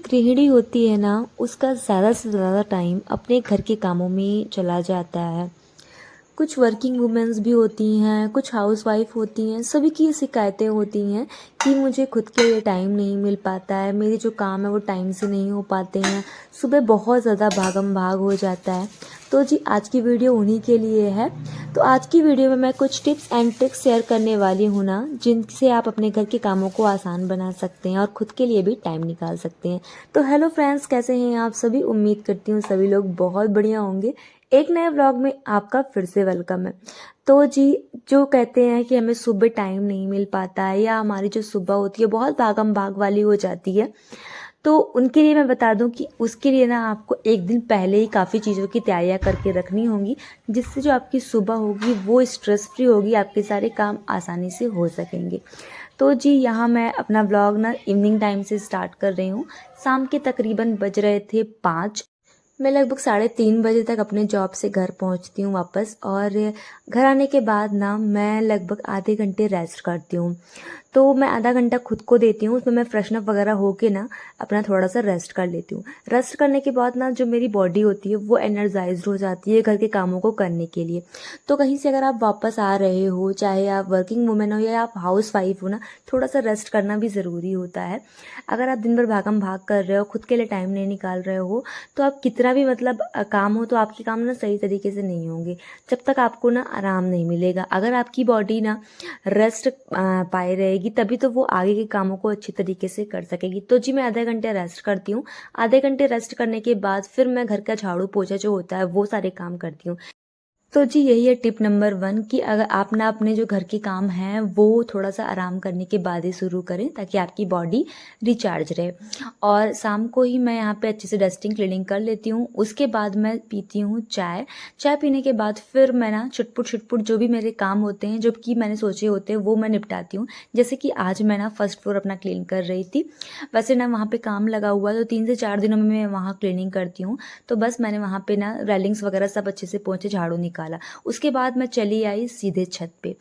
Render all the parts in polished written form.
गृहिणी होती है ना, उसका ज़्यादा से ज़्यादा टाइम अपने घर के कामों में चला जाता है। कुछ वर्किंग वुमेन्स भी होती हैं, कुछ हाउसवाइफ होती हैं, सभी की ये शिकायतें होती हैं कि मुझे खुद के लिए टाइम नहीं मिल पाता है, मेरे जो काम है वो टाइम से नहीं हो पाते हैं, सुबह बहुत ज़्यादा भागम भाग हो जाता है। तो जी आज की वीडियो उन्हीं के लिए है। तो आज की वीडियो में मैं कुछ टिप्स एंड ट्रिक्स शेयर करने वाली हूँ ना, जिनसे आप अपने घर के कामों को आसान बना सकते हैं और खुद के लिए भी टाइम निकाल सकते हैं। तो हेलो फ्रेंड्स, कैसे हैं आप सभी? उम्मीद करती हूँ सभी लोग बहुत बढ़िया होंगे। एक नए व्लॉग में आपका फिर से वेलकम है। तो जी, जो कहते हैं कि हमें सुबह टाइम नहीं मिल पाता है या हमारी जो सुबह होती है बहुत भागम भाग वाली हो जाती है, तो उनके लिए मैं बता दूं कि उसके लिए ना आपको एक दिन पहले ही काफ़ी चीज़ों की तैयारियां करके रखनी होंगी, जिससे जो आपकी सुबह होगी वो स्ट्रेस फ्री होगी, आपके सारे काम आसानी से हो सकेंगे। तो जी यहाँ मैं अपना व्लॉग ना इवनिंग टाइम से स्टार्ट कर रही हूँ। शाम के तकरीबन बज रहे थे 5। मैं लगभग 3:30 बजे तक अपने जॉब से घर पहुंचती हूँ वापस, और घर आने के बाद ना मैं लगभग आधे घंटे रेस्ट करती हूँ। तो मैं आधा घंटा खुद को देती हूँ, उसमें मैं फ्रेशन अप वगैरह होके ना अपना थोड़ा सा रेस्ट कर लेती हूँ। रेस्ट करने के बाद ना जो मेरी बॉडी होती है वो एनर्जाइज्ड हो जाती है घर के कामों को करने के लिए। तो कहीं से अगर आप वापस आ रहे हो, चाहे आप वर्किंग वुमेन हो या आप हाउस वाइफ हो ना, थोड़ा सा रेस्ट करना भी ज़रूरी होता है। अगर आप दिन भर भागम भाग कर रहे हो, खुद के लिए टाइम नहीं निकाल रहे हो, तो आप कितना भी मतलब काम हो तो आपके काम ना सही तरीके से नहीं होंगे, जब तक आपको ना आराम नहीं मिलेगा। अगर आपकी बॉडी ना रेस्ट पाए रहेगी, तभी तो वो आगे के कामों को अच्छी तरीके से कर सकेगी। तो जी मैं आधे घंटे रेस्ट करती हूँ। आधे घंटे रेस्ट करने के बाद फिर मैं घर का झाड़ू पोछा जो होता है वो सारे काम करती हूँ। तो जी यही है टिप नंबर 1 कि अगर आप ना अपने जो घर के काम हैं वो थोड़ा सा आराम करने के बाद ही शुरू करें, ताकि आपकी बॉडी रिचार्ज रहे। और शाम को ही मैं यहाँ पे अच्छे से डस्टिंग क्लीनिंग कर लेती हूँ। उसके बाद मैं पीती हूँ चाय। चाय पीने के बाद फिर मैं ना छुटपुट छुटपुट जो भी मेरे काम होते हैं, जो कि मैंने सोचे होते हैं, वो मैं निपटाती हूँ। जैसे कि आज मैं ना फर्स्ट फ्लोर अपना क्लीन कर रही थी। वैसे ना वहाँ पे काम लगा हुआ, तो 3 से 4 दिनों में मैं वहाँ क्लीनिंग करती हूँ। तो बस मैंने वहाँ पे ना रेलिंग्स वगैरह सब अच्छे से पोंछे, झाड़ू निकाला। उसके बाद मैं चली आई सीधे छत पे।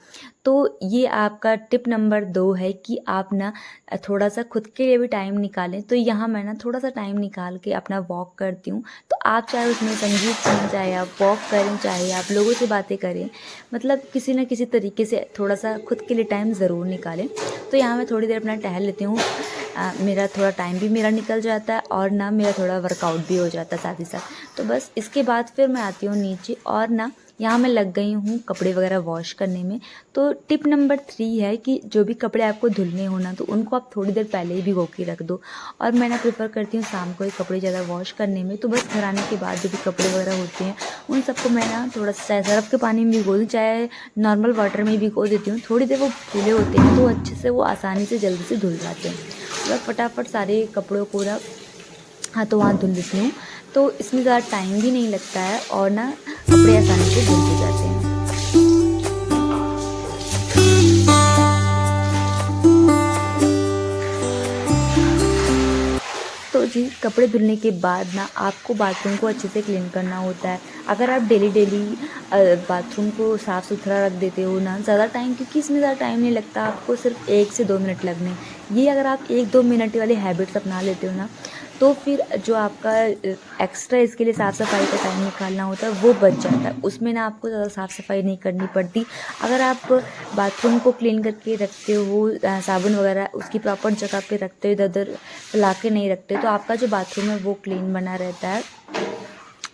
तो ये आपका टिप नंबर 2 है कि आप ना थोड़ा सा खुद के लिए भी टाइम निकालें। तो यहाँ मैं ना थोड़ा सा टाइम निकाल के अपना वॉक करती हूँ। तो आप चाहे उसमें संगीत सुनें, चाहे आप वॉक करें, चाहे आप लोगों से बातें करें, मतलब किसी न किसी तरीके से थोड़ा सा खुद के लिए टाइम ज़रूर निकालें। तो यहाँ मैं थोड़ी देर अपना टहल लेती हूँ। मेरा थोड़ा टाइम भी मेरा निकल जाता है और ना मेरा थोड़ा वर्कआउट भी हो जाता है साथ ही साथ। तो बस इसके बाद फिर मैं आती हूँ नीचे, और ना यहाँ मैं लग गई हूँ कपड़े वगैरह वॉश करने में। तो टिप नंबर 3 है कि जो भी कपड़े आपको धुलने हो ना, तो उनको आप थोड़ी देर पहले ही भिगो के रख दो। और मैं ना प्रेफर करती हूँ शाम को ही कपड़े ज़्यादा वॉश करने में। तो बस घर आने के बाद जो भी कपड़े वगैरह होते हैं उन सबको मैं ना थोड़ा सा चाहे सर्फ के पानी में भिगो दूँ, चाहे नॉर्मल वाटर में भिगो देती हूँ। थोड़ी देर वो फूले होते हैं तो अच्छे से वो आसानी से जल्दी से धुल जाते हैं। बस फटाफट सारे कपड़ों को ना हाथों हाथ धुल लेती हूँ। तो इसमें ज़्यादा टाइम भी नहीं लगता है और ना कपड़े आसानी से धुल भी जाते हैं। तो जी कपड़े धुलने के बाद ना आपको बाथरूम को अच्छे से क्लीन करना होता है। अगर आप डेली डेली बाथरूम को साफ़ सुथरा रख देते हो ना, ज़्यादा टाइम, क्योंकि इसमें ज़्यादा टाइम नहीं लगता, आपको सिर्फ 1 से 2 मिनट लगने। ये अगर आप 1-2 मिनट वाली हैबिट्स अपना लेते हो ना, तो फिर जो आपका एक्स्ट्रा इसके लिए साफ़ सफाई का टाइम निकालना होता है वो बच जाता है। उसमें ना आपको ज़्यादा साफ़ सफाई नहीं करनी पड़ती। अगर आप बाथरूम को क्लीन करके रखते हो, साबुन वगैरह उसकी प्रॉपर जगह पे रखते हो, इधर उधर फैला के नहीं रखते, तो आपका जो बाथरूम है वो क्लीन बना रहता है।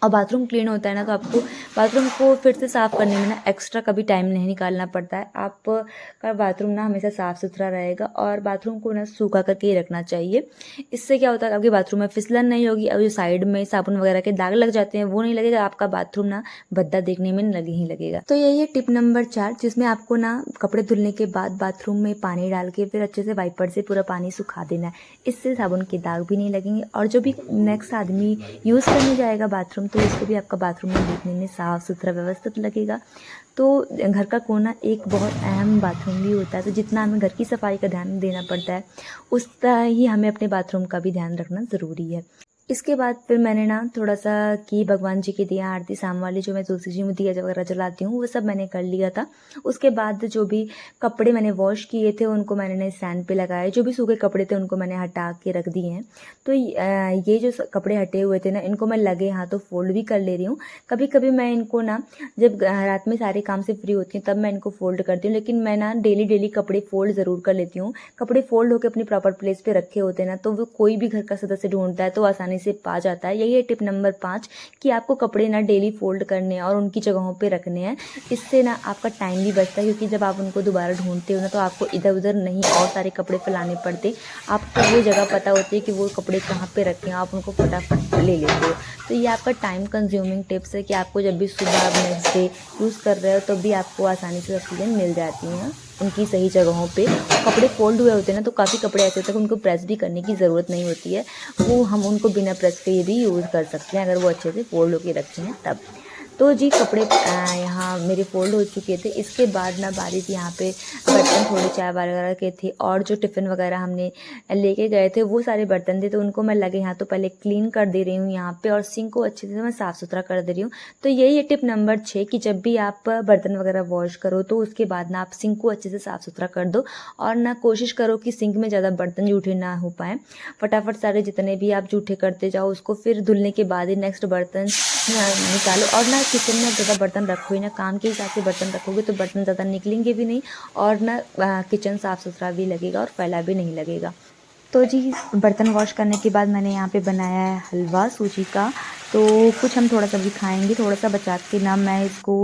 और बाथरूम क्लीन होता है ना, तो आपको बाथरूम को फिर से साफ़ करने में ना एक्स्ट्रा कभी टाइम नहीं निकालना पड़ता है। आपका बाथरूम ना हमेशा साफ़ सुथरा रहेगा, और बाथरूम को ना सूखा करके ही रखना चाहिए। इससे क्या होता है, आपके बाथरूम में फिसलन नहीं होगी, और जो साइड में साबुन वगैरह के दाग लग जाते हैं वो नहीं लगेगा, आपका बाथरूम ना भद्दा देखने में लगे ही लगेगा। तो यही है टिप नंबर 4, जिसमें आपको ना कपड़े धुलने के बाद बाथरूम में पानी डाल के फिर अच्छे से वाइपर से पूरा पानी सुखा देना है। इससे साबुन के दाग भी नहीं लगेंगे, और जो भी नेक्स्ट आदमी यूज़ करने जाएगा बाथरूम, तो उसको भी आपका बाथरूम में देखने में साफ़ सुथरा व्यवस्थित लगेगा। तो घर का कोना एक बहुत अहम बाथरूम भी होता है। तो जितना हमें घर की सफाई का ध्यान देना पड़ता है, उतना ही हमें अपने बाथरूम का भी ध्यान रखना ज़रूरी है। इसके बाद फिर मैंने ना थोड़ा-सा की भगवान जी की दिया आरती, शाम वाली जो मैं तुलसी जी में दिया वगैरह जलाती हूँ, वो सब मैंने कर लिया था। उसके बाद जो भी कपड़े मैंने वॉश किए थे उनको मैंने स्टैंड पे लगाए, जो भी सूखे कपड़े थे उनको मैंने हटा के रख दिए हैं। तो ये जो कपड़े हटे हुए थे ना, इनको मैं लगे हाथों फोल्ड भी कर ले रही हूँ। कभी-कभी मैं इनको ना जब रात में सारे काम से फ्री होती हूँ तब मैं इनको फोल्ड करती हूँ, लेकिन मैं ना डेली कपड़े फोल्ड ज़रूर कर लेती हूँ। कपड़े फोल्ड होकर अपनी प्रॉपर प्लेस पे रखे होते हैं ना, तो वो कोई भी घर का सदस्य ढूंढता है तो आसानी से पा जाता है। यही है टिप नंबर 5 कि आपको कपड़े ना डेली फोल्ड करने हैं और उनकी जगहों पे रखने हैं। इससे ना आपका टाइम भी बचता है, क्योंकि जब आप उनको दोबारा ढूंढते हो ना तो आपको इधर उधर नहीं और सारे कपड़े फैलाने पड़ते। आपको वो जगह पता होती है कि वो कपड़े कहाँ पे रखे हैं, आप उनको फटाफट ले लेते हो। तो ये आपका टाइम कंज्यूमिंग टिप्स है कि आपको जब भी सुबह नेक्स्ट डे यूज़ कर रहे हो तब भी आपको आसानी से सब चीज़ें मिल जाती हैं उनकी सही जगहों पे। कपड़े फोल्ड हुए होते हैं ना, तो काफ़ी कपड़े ऐसे होते हैं कि उनको प्रेस भी करने की ज़रूरत नहीं होती है, वो हम उनको बिना प्रेस के भी यूज़ कर सकते हैं अगर वो अच्छे से फोल्ड होके रखे हैं तब। तो जी कपड़े यहाँ मेरे फोल्ड हो चुके थे। इसके बाद ना बारी थी यहाँ पे बर्तन थोड़े चाय वगैरह के थे और जो टिफ़िन वगैरह हमने लेके गए थे वो सारे बर्तन थे, तो उनको मैं लगे हाथों पहले क्लीन कर दे रही हूँ यहाँ पे, और सिंक को अच्छे से मैं साफ़ सुथरा कर दे रही हूँ। तो यही है टिप नंबर 6 कि जब भी आप बर्तन वगैरह वॉश करो तो उसके बाद ना आप सिंक को अच्छे से साफ़ सुथरा कर दो, और ना कोशिश करो कि सिंक में ज़्यादा बर्तन जूठे ना हो पाएँ। फटाफट सारे जितने भी आप जूठे करते जाओ उसको फिर धुलने के बाद ही नेक्स्ट बर्तन निकालो। और ना किचन में ज़्यादा बर्तन रखो ही ना, काम के हिसाब से बर्तन रखोगे तो बर्तन ज़्यादा निकलेंगे भी नहीं, और ना किचन साफ़ सुथरा भी लगेगा और फैला भी नहीं लगेगा। तो जी बर्तन वॉश करने के बाद मैंने यहाँ पे बनाया है हलवा सूजी का। तो कुछ हम थोड़ा सा भी खाएंगे, थोड़ा सा बचा के ना मैं इसको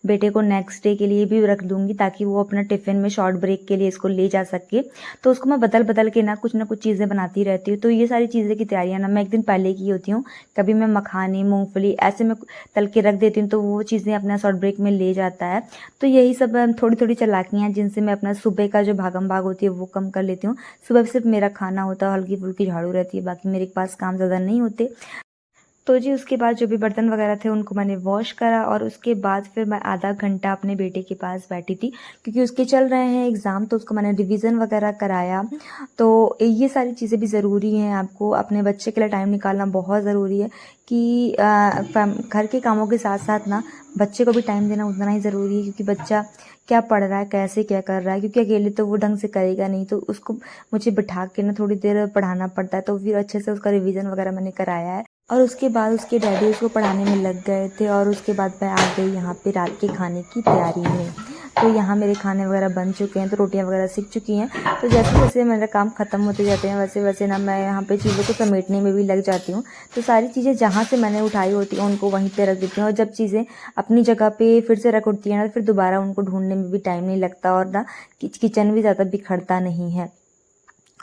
बेटे को नेक्स्ट डे के लिए भी रख दूँगी, ताकि वो अपना टिफ़िन में शॉर्ट ब्रेक के लिए इसको ले जा सके। तो उसको मैं बदल बदल के ना कुछ चीज़ें बनाती रहती हूँ। तो ये सारी चीज़ें की तैयारियाँ ना मैं एक दिन पहले की होती हूँ। कभी मैं मखाने, मूँगफली ऐसे में तल के रख देती हूँ, तो वो चीज़ें अपना शॉर्ट ब्रेक में ले जाता है। तो यही सब थोड़ी-थोड़ी चालाकियाँ हैं जिनसे मैं अपना सुबह का जो भागम-भाग होती है वो कम कर लेती हूँ। सुबह सिर्फ मेरा खाना होता है, हल्की-फुल्की झाड़ू रहती है, बाकी मेरे पास काम ज़्यादा नहीं होते। तो जी उसके बाद जो भी बर्तन वगैरह थे उनको मैंने वॉश करा, और उसके बाद फिर मैं आधा घंटा अपने बेटे के पास बैठी थी, क्योंकि उसके चल रहे हैं एग्ज़ाम, तो उसको मैंने रिवीजन वगैरह कराया। तो ये सारी चीज़ें भी ज़रूरी हैं, आपको अपने बच्चे के लिए टाइम निकालना बहुत ज़रूरी है कि घर के कामों के साथ साथ ना बच्चे को भी टाइम देना उतना ही ज़रूरी है, क्योंकि बच्चा क्या पढ़ रहा है, कैसे क्या कर रहा है, क्योंकि अकेले तो वो ढंग से करेगा नहीं, तो उसको मुझे बिठा के ना थोड़ी देर पढ़ाना पड़ता है। तो फिर अच्छे से उसका रिवीजन वगैरह मैंने कराया है, और उसके बाद उसके डैडी उसको पढ़ाने में लग गए थे, और उसके बाद मैं आ गई यहाँ पे रात के खाने की तैयारी में। तो यहाँ मेरे खाने वगैरह बन चुके हैं, तो रोटियाँ वगैरह सीख चुकी हैं। तो जैसे जैसे मेरा काम ख़त्म होते जाते हैं वैसे वैसे ना मैं यहाँ पे चीज़ों को समेटने में भी लग जाती हूँ। तो सारी चीज़ें जहाँ से मैंने उठाई होती हैं उनको वहीं पे रख देती हूँ, और जब चीज़ें अपनी जगह पे फिर से रख उठती हैं ना, फिर दोबारा उनको ढूंढने में भी टाइम नहीं लगता, और ना किचन भी ज़्यादा बिखरता नहीं है।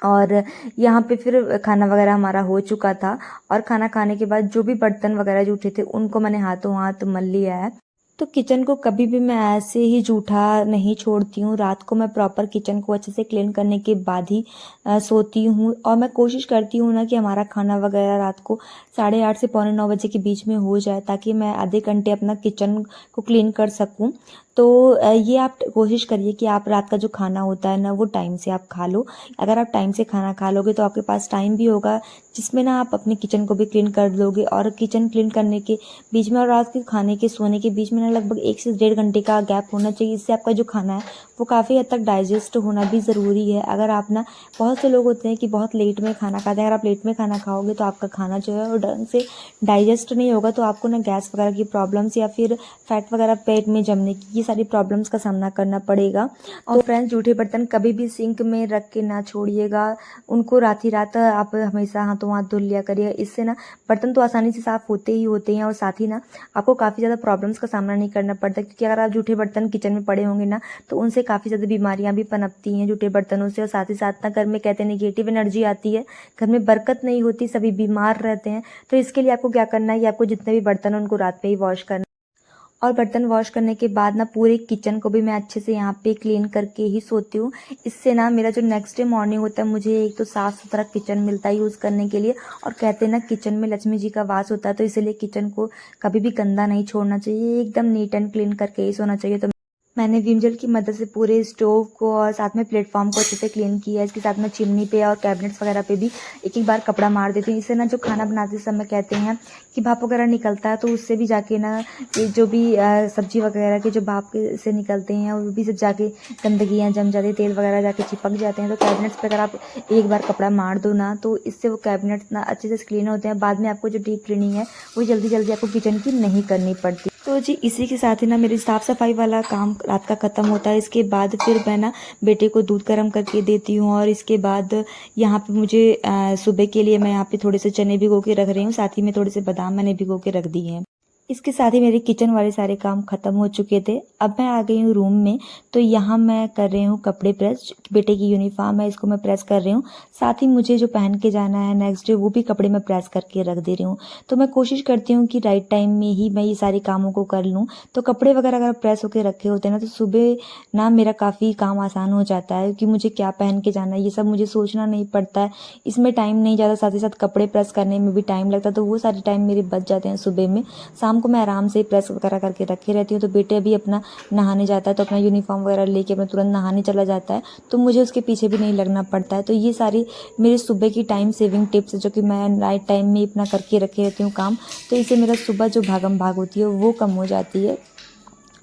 और यहाँ पे फिर खाना वगैरह हमारा हो चुका था, और खाना खाने के बाद जो भी बर्तन वगैरह जूठे थे उनको मैंने हाथों हाथ मल लिया है। तो किचन को कभी भी मैं ऐसे ही जूठा नहीं छोड़ती हूँ। रात को मैं प्रॉपर किचन को अच्छे से क्लीन करने के बाद ही सोती हूँ, और मैं कोशिश करती हूँ ना कि हमारा खाना वगैरह रात को 8:30 से पौने 9 बजे के बीच में हो जाए, ताकि मैं आधे घंटे अपना किचन को क्लीन कर सकूँ। तो ये आप कोशिश करिए कि आप रात का जो खाना होता है ना वो टाइम से आप खा लो। अगर आप टाइम से खाना खा लोगे तो आपके पास टाइम भी होगा जिसमें ना आप अपने किचन को भी क्लीन कर लोगे, और किचन क्लीन करने के बीच में और रात के खाने के सोने के बीच में ना लगभग 1 से 1.5 घंटे का गैप होना चाहिए। इससे आपका जो खाना है वो काफ़ी हद तक डाइजेस्ट होना भी ज़रूरी है। अगर आप ना बहुत से लोग होते हैं कि बहुत लेट में खाना खाते हैं, अगर आप लेट में खाना खाओगे तो आपका खाना जो है वो ढंग से डाइजेस्ट नहीं होगा, तो आपको ना गैस वगैरह की प्रॉब्लम्स या फिर फैट वगैरह पेट में जमने की ये सारी प्रॉब्लम्स का सामना करना पड़ेगा। और फ्रेंड्स जूठे बर्तन कभी भी सिंक में रख के ना छोड़िएगा, उनको रात ही रात आप हमेशा हाथों हाथ धुल लिया करिए। इससे ना बर्तन तो आसानी से साफ़ होते ही होते हैं, और साथ ही ना आपको काफ़ी ज़्यादा प्रॉब्लम्स का सामना नहीं करना पड़ता, क्योंकि अगर आप जूठे बर्तन किचन में पड़े होंगे ना तो उनसे काफ़ी ज़्यादा बीमारियां भी पनपती हैं जूठे बर्तनों से, और साथ ही साथ ना घर में कहते हैं नेगेटिव एनर्जी आती है, घर में बरकत नहीं होती, सभी बीमार रहते हैं। तो इसके लिए आपको क्या करना है कि आपको जितने भी बर्तन हैं उनको रात में ही वॉश करना, और बर्तन वॉश करने के बाद ना पूरे किचन को भी मैं अच्छे से यहाँ पे क्लीन करके ही सोती हूँ। इससे ना मेरा जो नेक्स्ट डे मॉर्निंग होता है मुझे एक तो साफ़ सुथरा किचन मिलता है यूज़ करने के लिए, और कहते हैं ना किचन में लक्ष्मी जी का वास होता है, तो इसलिए किचन को कभी भी गंदा नहीं छोड़ना चाहिए, एकदम नीट एंड क्लीन करके ही सोना चाहिए। तो मैंने विम जेल की मदद से पूरे स्टोव को और साथ में प्लेटफॉर्म को अच्छे से क्लीन किया है। इसके साथ में चिमनी पे और कैबिनेट्स वगैरह पे भी एक एक बार कपड़ा मार देती हूँ। इससे ना जो खाना बनाते समय कहते हैं कि भाप वगैरह निकलता है, तो उससे भी जाके ना ये जो भी सब्जी वगैरह के जो भाप से निकलते हैं वो भी सब जाके गंदगियाँ जम जाती है, तेल वगैरह जाके चिपक जाते हैं। तो कैबिनेट्स पर अगर आप एक बार कपड़ा मार दो ना, तो इससे वो कैबिनेट्स ना अच्छे से क्लीन होते हैं। बाद में आपको जो डीप क्लीनिंग है वो जल्दी जल्दी आपको किचन की नहीं करनी पड़ती। तो जी इसी के साथ ही ना मेरी साफ़ सफाई वाला काम रात का ख़त्म होता है। इसके बाद फिर मैं ना बेटे को दूध गर्म करके देती हूँ, और इसके बाद यहाँ पे मुझे सुबह के लिए मैं यहाँ पे थोड़े से चने भिगो के रख रही हूँ, साथ ही में थोड़े से बादाम मैंने भिगो के रख दिए हैं। इसके साथ ही मेरे किचन वाले सारे काम ख़त्म हो चुके थे। अब मैं आ गई हूँ रूम में, तो यहाँ मैं कर रही हूँ कपड़े प्रेस। बेटे की यूनिफॉर्म है, इसको मैं प्रेस कर रही हूँ। साथ ही मुझे जो पहन के जाना है नेक्स्ट डे वो भी कपड़े मैं प्रेस करके रख दे रही हूँ। तो मैं कोशिश करती हूँ कि राइट टाइम में ही मैं ये सारे कामों को कर लूँ। तो कपड़े वगैरह अगर प्रेस होकर रखे होते हैं ना, तो सुबह ना मेरा काफ़ी काम आसान हो जाता है कि मुझे क्या पहन के जाना है ये सब मुझे सोचना नहीं पड़ता है। इसमें टाइम नहीं ज़्यादा, साथ ही साथ कपड़े प्रेस करने में भी टाइम लगता है, तो वो सारे टाइम मेरे बच जाते हैं सुबह में। शाम को मैं आराम से प्रेस वगैरह करके रखे रहती हूँ। तो बेटे भी अपना नहाने जाता है तो अपना यूनिफॉर्म वगैरह लेके अपना तुरंत नहाने चला जाता है, तो मुझे उसके पीछे भी नहीं लगना पड़ता है। तो ये सारी मेरी सुबह की टाइम सेविंग टिप्स जो कि मैं राइट टाइम में अपना करके रखे रहती हूँ काम, तो इससे मेरा सुबह जो भागम भाग होती है वो कम हो जाती है।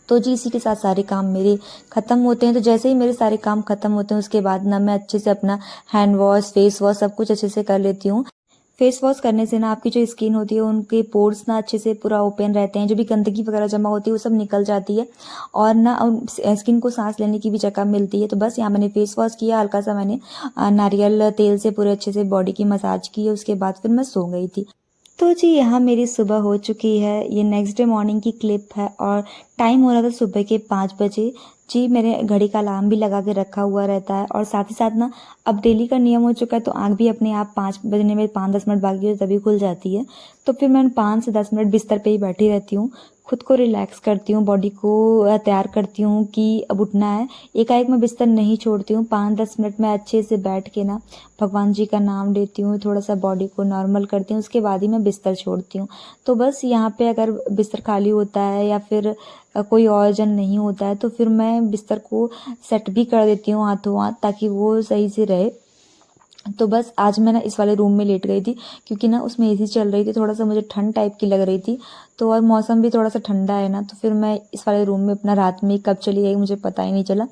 तो जी इसी के साथ सारे काम मेरे ख़त्म होते हैं। तो जैसे ही मेरे सारे काम ख़त्म होते हैं उसके बाद ना मैं अच्छे से अपना हैंड वॉश, फेस वॉश सब कुछ अच्छे से कर लेती हूँ। फेस वॉश करने से ना आपकी जो स्किन होती है उनके पोर्स ना अच्छे से पूरा ओपन रहते हैं, जो भी गंदगी वगैरह जमा होती है वो सब निकल जाती है, और ना स्किन को सांस लेने की भी जगह मिलती है। तो बस यहाँ मैंने फेस वॉश किया, हल्का सा मैंने नारियल तेल से पूरे अच्छे से बॉडी की मसाज की है, उसके बाद फिर मैं सो गई थी। तो जी यहाँ मेरी सुबह हो चुकी है, ये नेक्स्ट डे मॉर्निंग की क्लिप है, और टाइम हो रहा था सुबह के 5 बजे। जी मेरे घड़ी का अलार्म भी लगा के रखा हुआ रहता है, और साथ ही साथ ना अब डेली का नियम हो चुका है, तो आँख भी अपने आप 5 बजने में 5-10 मिनट बाकी हो तभी खुल जाती है। तो फिर मैं 5 से 10 मिनट बिस्तर पे ही बैठी रहती हूँ, खुद को रिलैक्स करती हूँ, बॉडी को तैयार करती हूँ कि अब उठना है। एकाएक मैं बिस्तर नहीं छोड़ती हूँ, 5-10 मिनट में अच्छे से बैठ के ना भगवान जी का नाम लेती हूँ, थोड़ा सा बॉडी को नॉर्मल करती हूँ, उसके बाद ही मैं बिस्तर छोड़ती हूँ। तो बस यहाँ पे अगर बिस्तर खाली होता है या फिर कोई और जन नहीं होता है, तो फिर मैं बिस्तर को सेट भी कर देती हूँ हाथों हाथ, ताकि वो सही से रहे। तो बस आज मैं ना इस वाले रूम में लेट गई थी, क्योंकि ना उसमें एसी चल रही थी, थोड़ा सा मुझे ठंड टाइप की लग रही थी। तो और मौसम भी थोड़ा सा ठंडा है ना, तो फिर मैं इस वाले रूम में अपना रात में कब चली गई मुझे पता ही नहीं चला,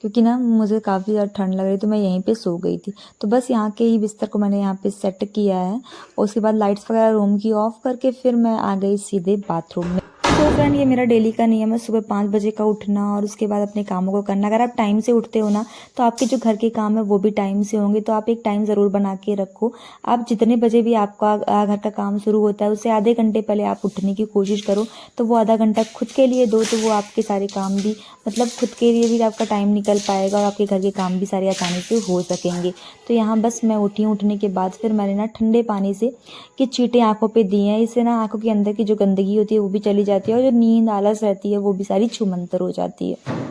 क्योंकि ना मुझे काफ़ी ज़्यादा ठंड लग रही थी, तो मैं यहीं पे सो गई थी। तो बस यहाँ के ही बिस्तर को मैंने यहाँ पे सेट किया है, और उसके बाद लाइट्स वगैरह रूम की ऑफ करके फिर मैं आ गई सीधे बाथरूम में। तो फ्रेंड ये मेरा डेली का नियम है, सुबह 5 बजे का उठना और उसके बाद अपने कामों को करना। अगर आप टाइम से उठते हो ना, तो आपके जो घर के काम है वो भी टाइम से होंगे। तो आप एक टाइम ज़रूर बना के रखो। आप जितने बजे भी आपका घर का काम शुरू होता है उससे आधे घंटे पहले आप उठने की कोशिश करो। तो वो आधा घंटा खुद के लिए दो, तो वो आपके सारे काम भी मतलब खुद के लिए भी आपका टाइम निकल पाएगा, और आपके घर के काम भी सारे आसानी से हो सकेंगे। तो यहाँ बस मैं उठी हूँ, उठने के बाद फिर मैंने ना ठंडे पानी से कि चींटे आँखों पे दिए हैं। इससे ना आँखों के अंदर की जो गंदगी होती है वो भी चली जाती है, और जो नींद आलस रहती है वो भी सारी छूमंतर हो जाती है।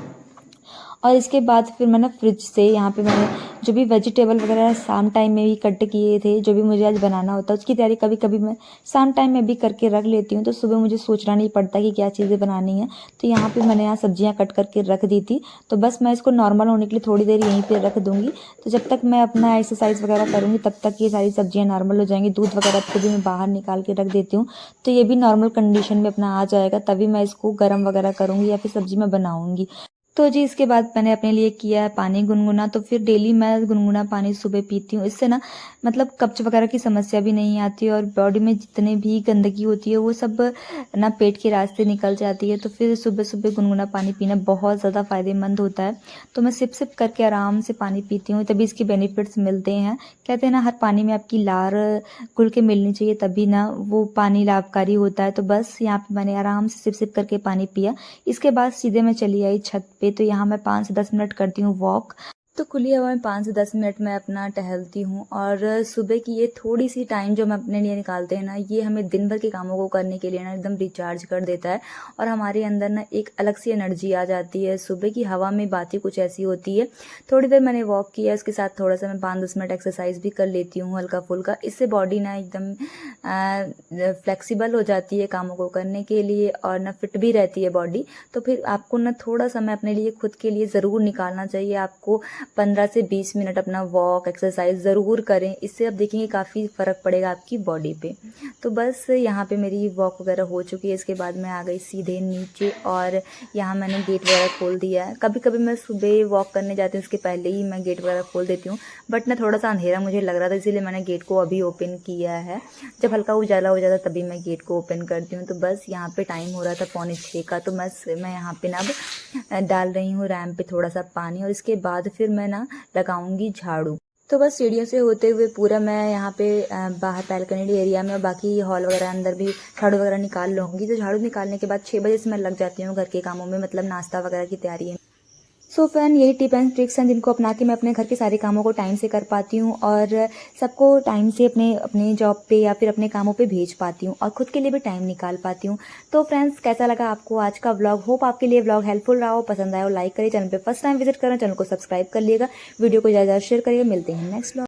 और इसके बाद फिर मैं ना फ्रिज से यहाँ पे मैंने जो भी वेजिटेबल वगैरह शाम टाइम में भी कट किए थे, जो भी मुझे आज बनाना होता है उसकी तैयारी कभी कभी मैं शाम टाइम में भी करके रख लेती हूँ, तो सुबह मुझे सोचना नहीं पड़ता कि क्या चीज़ें बनानी है। तो यहाँ पे मैंने यहाँ सब्जियाँ कट करके रख दी थी, तो बस मैं इसको नॉर्मल होने के लिए थोड़ी देर यहीं पर रख दूँगी। तो जब तक मैं अपना एक्सरसाइज वगैरह करूँगी तब तक ये सारी सब्जियाँ नॉर्मल हो जाएंगी। दूध वगैरह को भी मैं बाहर निकाल के रख देती हूँ, तो ये भी नॉर्मल कंडीशन में अपना आ जाएगा, तभी मैं इसको गर्म वगैरह करूँगी या फिर सब्जी में बनाऊँगी। तो जी इसके बाद मैंने अपने लिए किया है पानी गुनगुना। तो फिर डेली मैं गुनगुना पानी सुबह पीती हूँ। इससे ना मतलब कब्ज वगैरह की समस्या भी नहीं आती, और बॉडी में जितने भी गंदगी होती है वो सब ना पेट के रास्ते निकल जाती है। तो फिर सुबह सुबह गुनगुना पानी पीना बहुत ज़्यादा फ़ायदेमंद होता है। तो मैं सिप सिप करके आराम से पानी पीती हूँ, तभी इसके बेनिफिट्स मिलते हैं। कहते हैं ना हर पानी में आपकी लार घुल के मिलनी चाहिए, तभी ना वो पानी लाभकारी होता है। तो बस यहाँ पे मैंने आराम से सिप सिप करके पानी पिया। इसके बाद सीधे मैं चली आई छत पे। तो यहाँ मैं 5 से 10 मिनट करती हूँ वॉक। तो खुली हवा में 5 से 10 मिनट मैं अपना टहलती हूँ और सुबह की ये थोड़ी सी टाइम जो हम अपने लिए निकालते हैं ना, ये हमें दिन भर के कामों को करने के लिए ना एकदम रिचार्ज कर देता है और हमारे अंदर ना एक अलग सी एनर्जी आ जाती है। सुबह की हवा में बातें कुछ ऐसी होती है। थोड़ी देर मैंने वॉक किया, उसके साथ थोड़ा सा मैं 5-10 मिनट एक्सरसाइज भी कर लेती हूँ हल्का फुल्का। इससे बॉडी ना एकदम फ्लेक्सिबल हो जाती है कामों को करने के लिए और ना फिट भी रहती है बॉडी। तो फिर आपको ना थोड़ा समय अपने लिए खुद के लिए ज़रूर निकालना चाहिए। आपको 15 से 20 मिनट अपना वॉक एक्सरसाइज ज़रूर करें। इससे आप देखेंगे काफ़ी फ़र्क पड़ेगा आपकी बॉडी पे। तो बस यहाँ पे मेरी वॉक वगैरह हो चुकी है। इसके बाद मैं आ गई सीधे नीचे और यहाँ मैंने गेट वगैरह खोल दिया है। कभी कभी मैं सुबह वॉक करने जाती हूँ, उसके पहले ही मैं गेट वगैरह खोल देती हूँ, बट ना थोड़ा सा अंधेरा मुझे लग रहा था, इसीलिए मैंने गेट को अभी ओपन किया है। जब हल्का उजाला हो जाता तभी मैं गेट को ओपन करती हूँ। तो बस यहाँ पे टाइम हो रहा था 5:45 का, तो मैं यहाँ पे ना अब डाल रही हूँ रैम्प पे थोड़ा सा पानी और इसके बाद फिर मैं ना लगाऊंगी झाड़ू। तो बस सीढ़ियों से होते हुए पूरा मैं यहाँ पे बाहर बैल्कनी एरिया में और बाकी हॉल वगैरह अंदर भी झाड़ू वगैरह निकाल लूँगी। तो झाड़ू निकालने के बाद 6 बजे से मैं लग जाती हूँ घर के कामों में, मतलब नाश्ता वगैरह की तैयारी है। सो फ्रेंड, यही टिप एंड ट्रिक्स हैं जिनको अपना के मैं अपने घर के सारे कामों को टाइम से कर पाती हूँ और सबको टाइम से अपने अपने जॉब पे या फिर अपने कामों पे भेज पाती हूँ और खुद के लिए भी टाइम निकाल पाती हूँ। तो फ्रेंड्स, कैसा लगा आपको आज का व्लॉग? होप आपके लिए व्लॉग हेल्पफुल रहा हो, पसंद आया हो लाइक करिए, चैनल पे फर्स्ट टाइम विजिट करें चैनल को सब्सक्राइब कर लिएगा, वीडियो को ज़्यादा शेयर करिएगा। मिलते हैं नेक्स्ट व्लॉग।